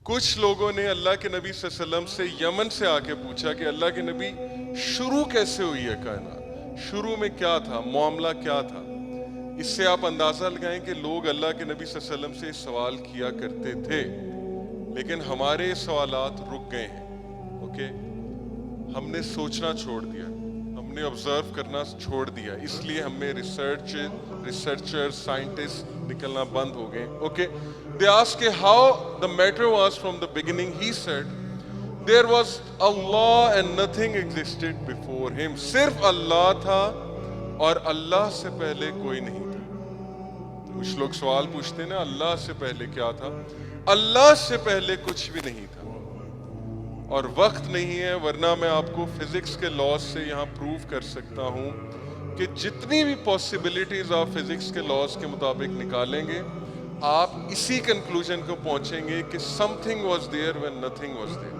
کچھ لوگوں نے اللہ کے نبی صلی اللہ علیہ وسلم سے یمن سے آ کے پوچھا کہ اللہ کے نبی شروع کیسے ہوئی ہے کائنات، شروع میں کیا تھا، معاملہ کیا تھا؟ اس سے آپ اندازہ لگائیں کہ لوگ اللہ کے نبی صلی اللہ علیہ وسلم سے سوال کیا کرتے تھے، لیکن ہمارے سوالات رک گئے ہیں. اوکے، ہم نے سوچنا چھوڑ دیا، ہم نے آبزرو کرنا چھوڑ دیا، اس لیے ہمیں ریسرچر سائنٹسٹ نکلنا بند ہو گئے. Okay, they asked how the matter was from the beginning. He said there was Allah and nothing existed before him. صرف اللہ تھا اور اللہ سے پہلے کوئی نہیں تھا. کچھ لوگ سوال پوچھتے ہیں نا، اللہ سے پہلے کیا تھا؟ اللہ سے پہلے کچھ بھی نہیں تھا. اور وقت نہیں ہے، ورنہ میں آپ کو فزکس کے لاز سے یہاں پروف کر سکتا ہوں کہ جتنی بھی پاسبلٹیز آپ فزکس کے لاز کے مطابق نکالیں گے، آپ اسی کنکلوژن کو پہنچیں گے کہ some thing was there when nothing was there.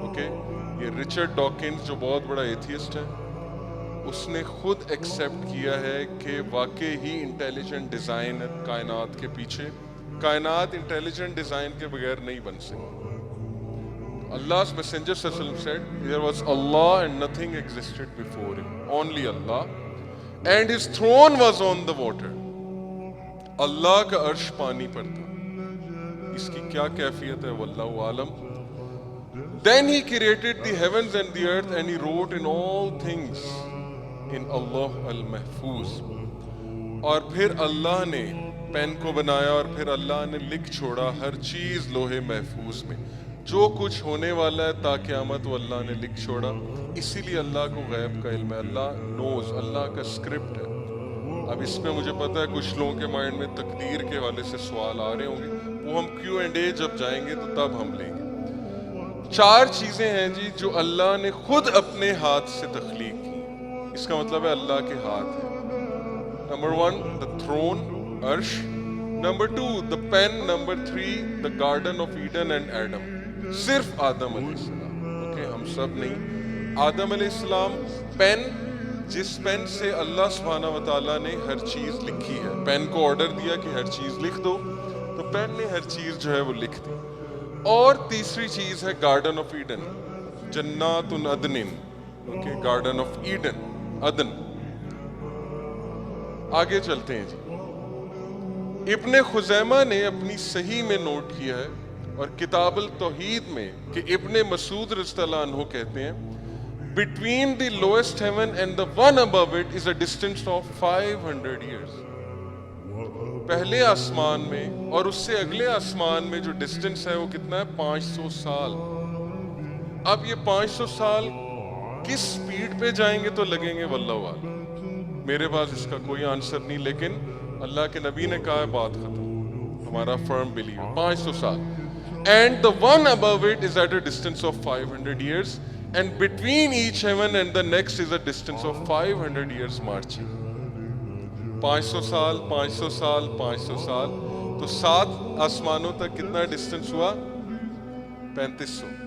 Okay, یہ رچرڈ ڈاکنز جو بہت بڑا ایتھیسٹ ہے، اس نے خود ایکسیپٹ کیا ہے کہ واقعی ہی انٹیلیجنٹ ڈیزائن ہے کائنات کے پیچھے. کائنات انٹیلیجنٹ ڈیزائن کے بغیر نہیں بن سکتی. Allah's messenger صلی اللہ علیہ وسلم said there was Allah and nothing existed before him, only Allah, and his throne was on the water. اللہ کا عرش پانی پر تھا. اس کی کیا کیفیت ہے واللہ عالم. Then he created the heavens and the earth and he wrote in all things in Allah al-Mahfuz. اور پھر اللہ نے پین کو بنایا اور پھر اللہ نے لکھ چھوڑا ہر چیز لوح محفوظ میں. جو کچھ ہونے والا ہے تا قیامت وہ اللہ نے لکھ چھوڑا. اسی لیے اللہ کو غیب کا علم ہے. اللہ نوز، اللہ کا اسکرپٹ ہے. اب اس میں مجھے پتا ہے کچھ لوگوں کے مائنڈ میں تقدیر کے حوالے سے سوال آ رہے ہوں گے، وہ ہم Q&A جب جائیں گے تو تب ہم لیں گے. 4 چیزیں ہیں جی جو اللہ نے خود اپنے ہاتھ سے تخلیق کی. اس کا مطلب ہے اللہ کے ہاتھ ہے. نمبر 1 the throne، عرش. Number 2 the pen. Number 3 the garden of Eden and Adam. صرف آدم علیہ السلام. اوکے، ہم سب نہیں. آدم علیہ السلام پین، جس پین سے اللہ سبحانہ و تعالیٰ نے ہر چیز لکھی ہے. پین کو آرڈر دیا کہ ہر چیز لکھ دو، تو پین نے ہر چیز جو ہے وہ لکھ دی. اور تیسری چیز ہے گارڈن آف ایڈن، جنات عدن. اوکے، گارڈن آف ایڈن، عدن. آگے چلتے ہیں جی. ابن خزیمہ نے اپنی صحیح میں نوٹ کیا ہے اور کتاب التوحید میں کہ ابن مسعود رضی اللہ عنہ کہتے ہیں between the lowest heaven and the one above it is a distance of 500 years. پہلے آسمان میں اور اس سے اگلے آسمان میں جو ڈسٹنس ہے وہ کتنا ہے؟ 500 سال. اب یہ 500 سال کس سپیڈ پہ جائیں گے تو لگیں گے واللہ عالم. میرے پاس اس کا کوئی آنسر نہیں، لیکن اللہ کے نبی نے کہا ہے بات ختم. ہمارا فرم بلیو 500 سال. And the one above it is at a distance of 500 years. And between each heaven and the next is a distance of 500 years marching. 500 سال 500 سال 500 سال، تو 7 آسمانوں تک کتنا ڈسٹنس ہوا؟ 3500.